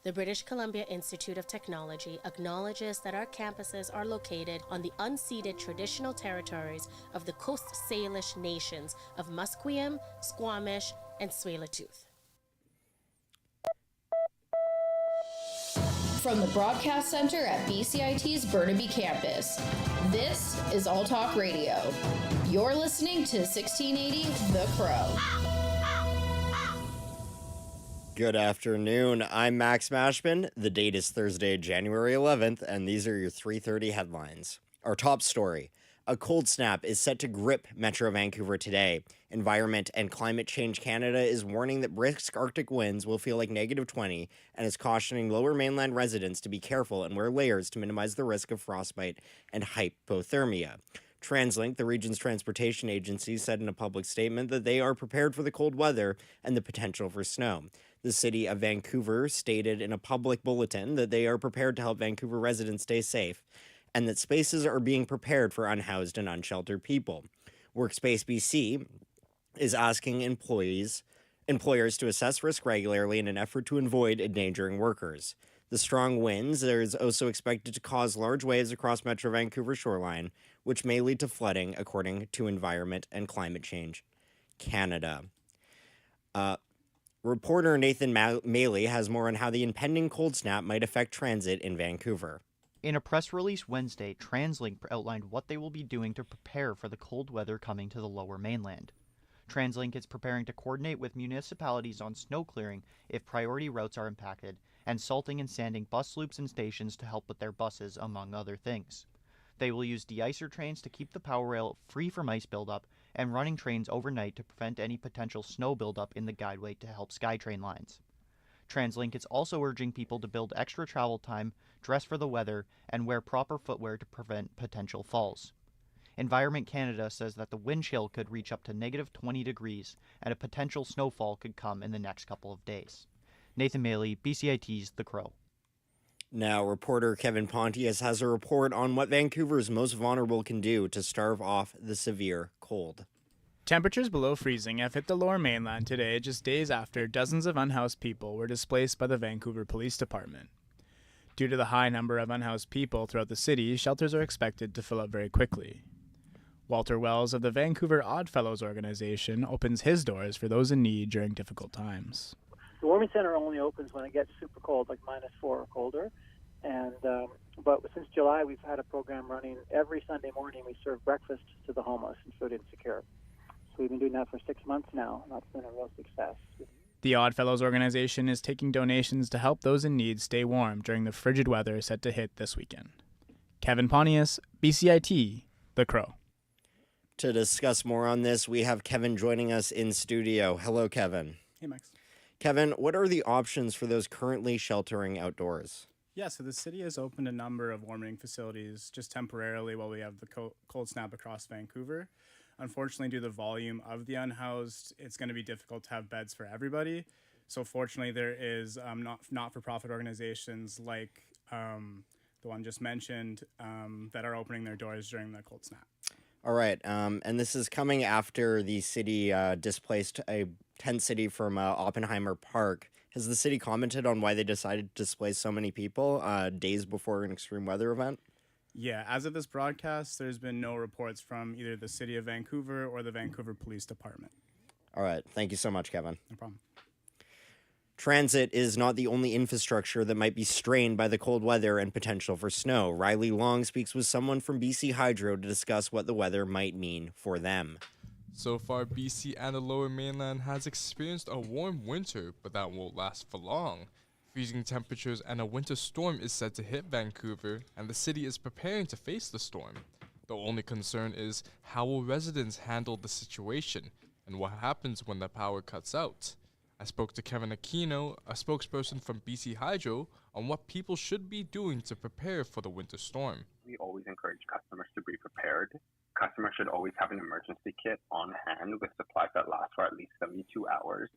The British Columbia Institute of Technology acknowledges that our campuses are located on the unceded traditional territories of the Coast Salish nations of Musqueam, Squamish, and Tsleil-Waututh. From the Broadcast Center at BCIT's Burnaby Campus, this is All Talk Radio. You're listening to 1680 The Crow. Good afternoon. I'm Max Mashman. The date is Thursday, January 11th, and these are your 3:30 headlines. Our top story. A cold snap is set to grip Metro Vancouver today. Environment and Climate Change Canada is warning that brisk Arctic winds will feel like -20 and is cautioning lower mainland residents to be careful and wear layers to minimize the risk of frostbite and hypothermia. TransLink, the region's transportation agency, said in a public statement that they are prepared for the cold weather and the potential for snow. The city of Vancouver stated in a public bulletin that they are prepared to help Vancouver residents stay safe and that spaces are being prepared for unhoused and unsheltered people. Workspace BC is asking employers to assess risk regularly in an effort to avoid endangering workers. The strong winds is also expected to cause large waves across Metro Vancouver shoreline, which may lead to flooding, according to Environment and Climate Change Canada. Reporter Nathan Maley has more on how the impending cold snap might affect transit in Vancouver. In a press release Wednesday, TransLink outlined what they will be doing to prepare for the cold weather coming to the lower mainland. TransLink is preparing to coordinate with municipalities on snow clearing if priority routes are impacted, and salting and sanding bus loops and stations to help with their buses, among other things. They will use de-icer trains to keep the power rail free from ice buildup, and running trains overnight to prevent any potential snow buildup in the guideway to help SkyTrain lines. TransLink is also urging people to build extra travel time, dress for the weather, and wear proper footwear to prevent potential falls. Environment Canada says that the wind chill could reach up to -20 degrees, and a potential snowfall could come in the next couple of days. Nathan Maley, BCIT's The Crow. Now, reporter Kevin Pontius has a report on what Vancouver's most vulnerable can do to starve off the severe cold. Temperatures below freezing have hit the lower mainland today, just days after dozens of unhoused people were displaced by the Vancouver Police Department. Due to the high number of unhoused people throughout the city, shelters are expected to fill up very quickly. Walter Wells of the Vancouver Oddfellows organization opens his doors for those in need during difficult times. The warming center only opens when it gets super cold, like -4 or colder. And but since July, we've had a program running every Sunday morning. We serve breakfast to the homeless and food insecure. So we've been doing that for 6 months now, and that's been a real success. The Oddfellows organization is taking donations to help those in need stay warm during the frigid weather set to hit this weekend. Kevin Pontius, BCIT, The Crow. To discuss more on this, we have Kevin joining us in studio. Hello, Kevin. Hey, Max. Kevin, what are the options for those currently sheltering outdoors? Yeah, so the city has opened a number of warming facilities just temporarily while we have the cold snap across Vancouver. Unfortunately, due to the volume of the unhoused, it's going to be difficult to have beds for everybody. So fortunately, there is not-for-profit organizations like the one just mentioned that are opening their doors during the cold snap. All right, and this is coming after the city displaced a tent city from Oppenheimer Park. Has the city commented on why they decided to displace so many people days before an extreme weather event? Yeah, as of this broadcast, there's been no reports from either the city of Vancouver or the Vancouver Police Department. All right, thank you so much, Kevin. No problem. Transit is not the only infrastructure that might be strained by the cold weather and potential for snow. Riley Long speaks with someone from BC Hydro to discuss what the weather might mean for them. So far, BC and the lower mainland has experienced a warm winter, but that won't last for long. Freezing temperatures and a winter storm is set to hit Vancouver, and the city is preparing to face the storm. The only concern is how will residents handle the situation, and what happens when the power cuts out. I spoke to Kevin Aquino, a spokesperson from BC Hydro, on what people should be doing to prepare for the winter storm. We always encourage customers to be prepared. Customers should always have an emergency kit on hand with supplies that last for at least 72 hours.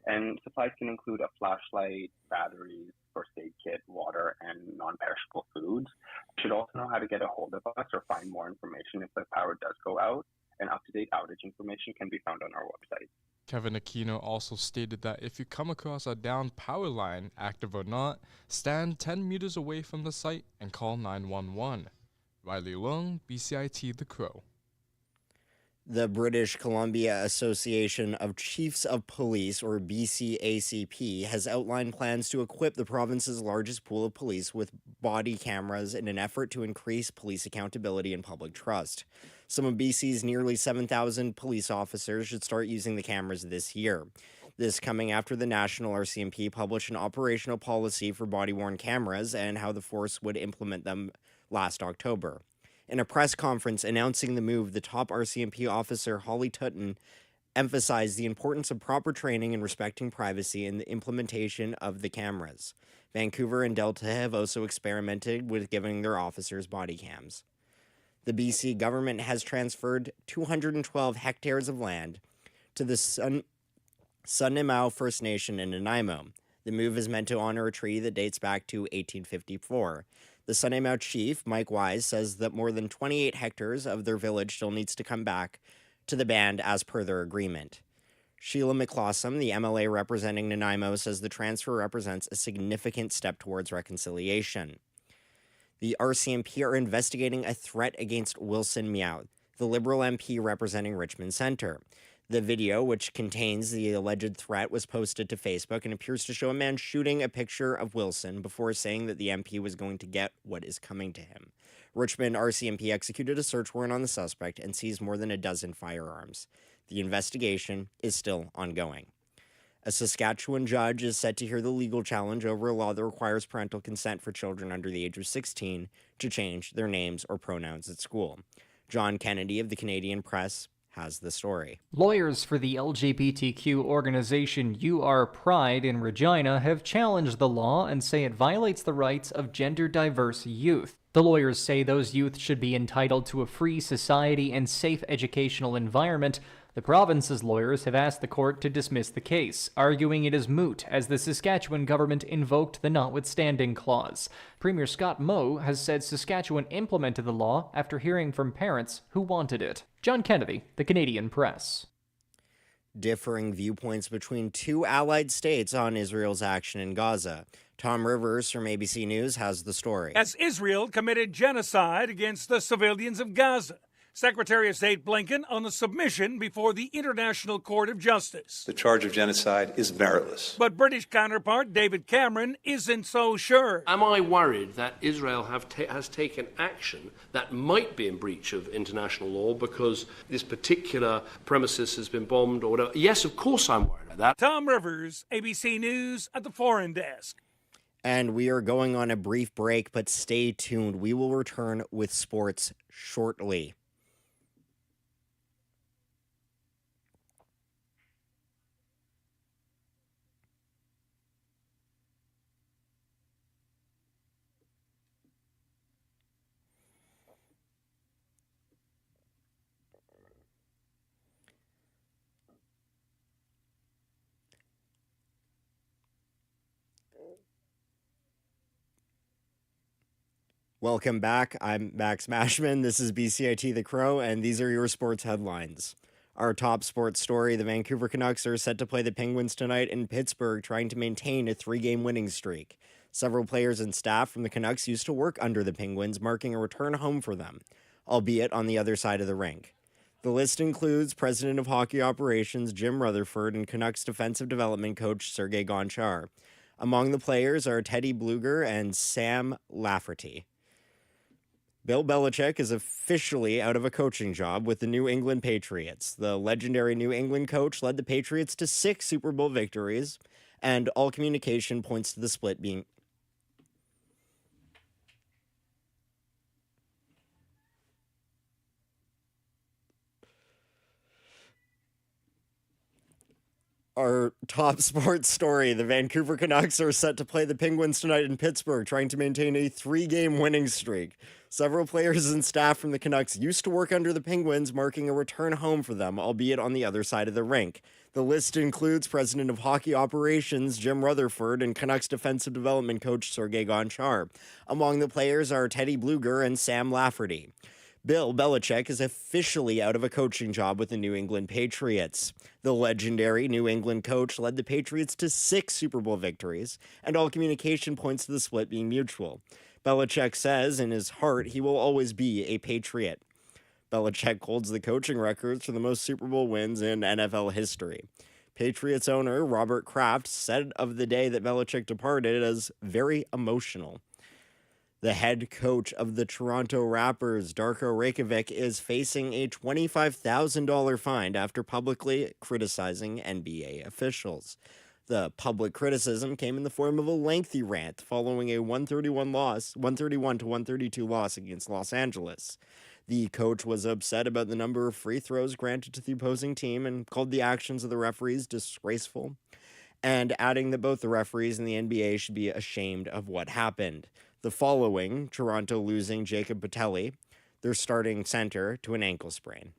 And supplies can include a flashlight, batteries, first aid kit, water, and non-perishable foods. You should also know how to get a hold of us or find more information if the power does go out. And up-to-date outage information can be found on our website. Kevin Aquino also stated that if you come across a downed power line, active or not, stand 10 meters away from the site and call 911. Riley Leung, BCIT The Crow. The British Columbia Association of Chiefs of Police, or BCACP, has outlined plans to equip the province's largest pool of police with body cameras in an effort to increase police accountability and public trust. Some of BC's nearly 7,000 police officers should start using the cameras this year. This coming after the National RCMP published an operational policy for body-worn cameras and how the force would implement them last October. In a press conference announcing the move, the top RCMP officer, Holly Tutton, emphasized the importance of proper training and respecting privacy in the implementation of the cameras. Vancouver and Delta have also experimented with giving their officers body cams. The BC government has transferred 212 hectares of land to the Sunimau First Nation in Nanaimo. The move is meant to honor a treaty that dates back to 1854. The Sunimau chief, Mike Wise, says that more than 28 hectares of their village still needs to come back to the band as per their agreement. Sheila McClossum, the MLA representing Nanaimo, says the transfer represents a significant step towards reconciliation. The RCMP are investigating a threat against Wilson Miao, the Liberal MP representing Richmond Centre. The video, which contains the alleged threat, was posted to Facebook and appears to show a man shooting a picture of Wilson before saying that the MP was going to get what is coming to him. Richmond RCMP executed a search warrant on the suspect and seized more than a dozen firearms. The investigation is still ongoing. A Saskatchewan judge is set to hear the legal challenge over a law that requires parental consent for children under the age of 16 to change their names or pronouns at school. John Kennedy of the Canadian Press has the story. Lawyers for the LGBTQ organization You Are Pride in Regina have challenged the law and say it violates the rights of gender-diverse youth. The lawyers say those youth should be entitled to a free society and safe educational environment. The province's lawyers have asked the court to dismiss the case, arguing it is moot as the Saskatchewan government invoked the notwithstanding clause. Premier Scott Moe has said Saskatchewan implemented the law after hearing from parents who wanted it. John Kennedy, The Canadian Press. Differing viewpoints between two allied states on Israel's action in Gaza. Tom Rivers from ABC News has the story. As Israel committed genocide against the civilians of Gaza. Secretary of State Blinken on a submission before the International Court of Justice. The charge of genocide is meritless. But British counterpart David Cameron isn't so sure. Am I worried that Israel has taken action that might be in breach of international law because this particular premises has been bombed or whatever? Yes, of course I'm worried about that. Tom Rivers, ABC News at the Foreign Desk. And we are going on a brief break, but stay tuned. We will return with sports shortly. Welcome back. I'm Max Mashman. This is BCIT The Crow, and these are your sports headlines. Our top sports story, the Vancouver Canucks are set to play the Penguins tonight in Pittsburgh, trying to maintain a 3-game winning streak. Several players and staff from the Canucks used to work under the Penguins, marking a return home for them, albeit on the other side of the rink. The list includes President of Hockey Operations Jim Rutherford and Canucks defensive development coach Sergei Gonchar. Among the players are Teddy Bluger and Sam Lafferty. Bill Belichick is officially out of a coaching job with the New England Patriots. The legendary New England coach led the Patriots to 6 Super Bowl victories, and all communication points to the split being... Our top sports story, the Vancouver Canucks are set to play the Penguins tonight in Pittsburgh, trying to maintain a 3-game winning streak. Several players and staff from the Canucks used to work under the Penguins, marking a return home for them, albeit on the other side of the rink. The list includes President of Hockey Operations Jim Rutherford and Canucks defensive development coach Sergei Gonchar. Among the players are Teddy Bluger and Sam Lafferty. Bill Belichick is officially out of a coaching job with the New England Patriots. The legendary New England coach led the Patriots to 6 Super Bowl victories, and all communication points to the split being mutual. Belichick says in his heart he will always be a Patriot. Belichick holds the coaching records for the most Super Bowl wins in NFL history. Patriots owner Robert Kraft said of the day that Belichick departed as very emotional. The head coach of the Toronto Raptors, Darko Reykjavik, is facing a $25,000 fine after publicly criticizing NBA officials. The public criticism came in the form of a lengthy rant following a 131-132 loss against Los Angeles. The coach was upset about the number of free throws granted to the opposing team and called the actions of the referees disgraceful, and adding that both the referees and the NBA should be ashamed of what happened. The following, Toronto losing Jacob Patelli, their starting center, to an ankle sprain.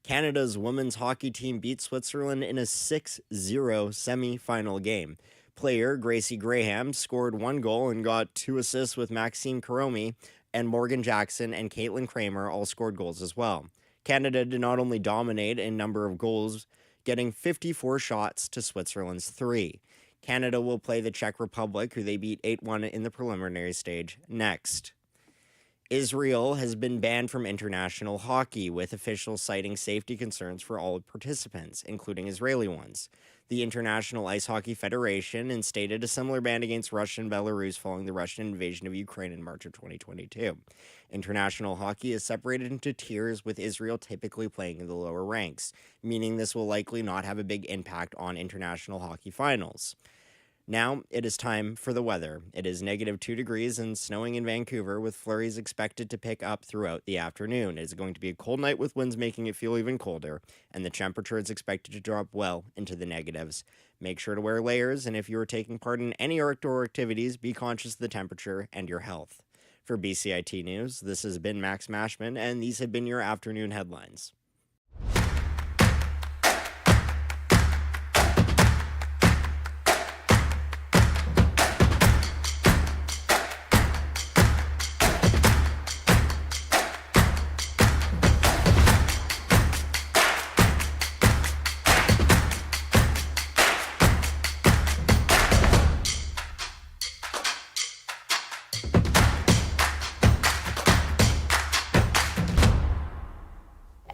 Canada's women's hockey team beat Switzerland in a 6-0 semi-final game. Player Gracie Graham scored 1 goal and got 2 assists, with Maxime Karomi and Morgan Jackson and Caitlin Kramer all scored goals as well. Canada did not only dominate in number of goals, getting 54 shots to Switzerland's 3. Canada will play the Czech Republic, who they beat 8-1 in the preliminary stage, next. Israel has been banned from international hockey, with officials citing safety concerns for all participants, including Israeli ones. The International Ice Hockey Federation instated a similar ban against Russia and Belarus following the Russian invasion of Ukraine in March of 2022. International hockey is separated into tiers, with Israel typically playing in the lower ranks, meaning this will likely not have a big impact on international hockey finals. Now it is time for the weather. It is -2 degrees and snowing in Vancouver, with flurries expected to pick up throughout the afternoon. It is going to be a cold night with winds making it feel even colder, and the temperature is expected to drop well into the negatives. Make sure to wear layers, and if you are taking part in any outdoor activities, be conscious of the temperature and your health. For BCIT News, this has been Max Mashman, and these have been your afternoon headlines.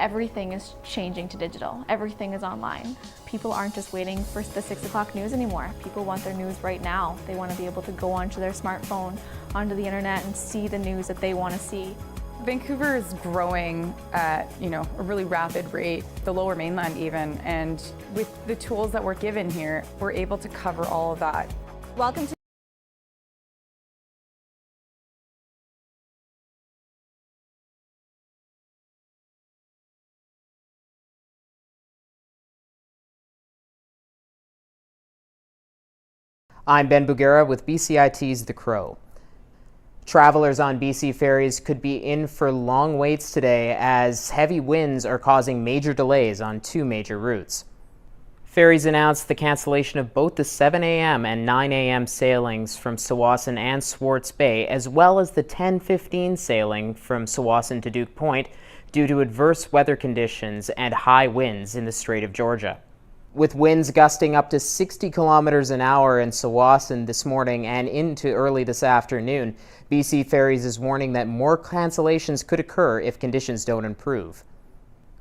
Everything is changing to digital. Everything is online. People aren't just waiting for the 6 o'clock news anymore. People want their news right now. They want to be able to go onto their smartphone, onto the internet, and see the news that they want to see. Vancouver is growing at, a really rapid rate, the Lower Mainland even, and with the tools that we're given here, we're able to cover all of that. Welcome to I'm Ben Bugera with BCIT's The Crow. Travelers on BC ferries could be in for long waits today as heavy winds are causing major delays on 2 major routes. Ferries announced the cancellation of both the 7 a.m. and 9 a.m. sailings from Tsawwassen and Swartz Bay, as well as the 10:15 sailing from Tsawwassen to Duke Point, due to adverse weather conditions and high winds in the Strait of Georgia. With winds gusting up to 60 kilometers an hour in Tsawwassen this morning and into early this afternoon, BC Ferries is warning that more cancellations could occur if conditions don't improve.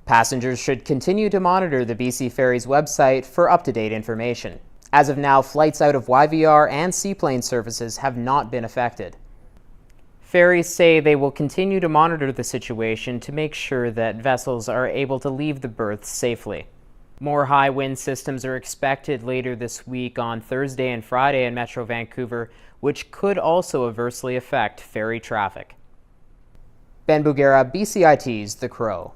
Passengers should continue to monitor the BC Ferries website for up-to-date information. As of now, flights out of YVR and seaplane services have not been affected. Ferries say they will continue to monitor the situation to make sure that vessels are able to leave the berths safely. More high wind systems are expected later this week on Thursday and Friday in Metro Vancouver, which could also adversely affect ferry traffic. Ben Bugera, BCIT's The Crow.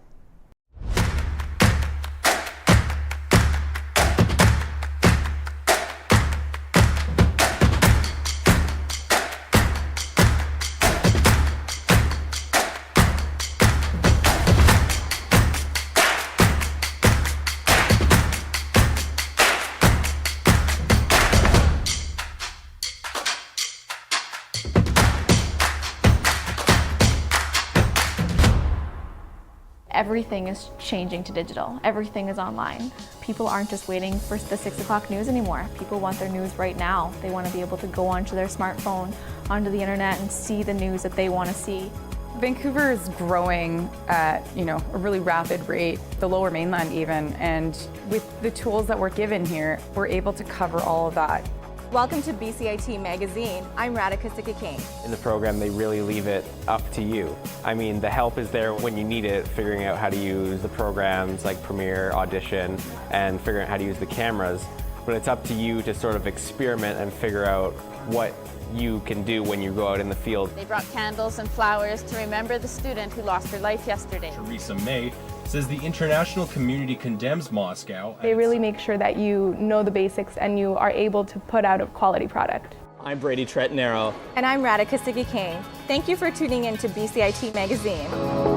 everything is changing to digital. Everything is online. People aren't just waiting for the 6 o'clock news anymore. People want their news right now. They want to be able to go onto their smartphone, onto the internet, and see the news that they want to see. Vancouver is growing at, a really rapid rate, the Lower Mainland even, and with the tools that we're given here, we're able to cover all of that. Welcome to BCIT Magazine. I'm Radhika Sikakane. In the program, they really leave it up to you. I mean, the help is there when you need it, figuring out how to use the programs like Premiere, Audition, and figuring out how to use the cameras. But it's up to you to sort of experiment and figure out what you can do when you go out in the field. They brought candles and flowers to remember the student who lost her life yesterday. Teresa May says the international community condemns Moscow. They really make sure that you know the basics and you are able to put out a quality product. I'm Brady Tretnero. And I'm Radhika Sikakane. Thank you for tuning in to BCIT Magazine.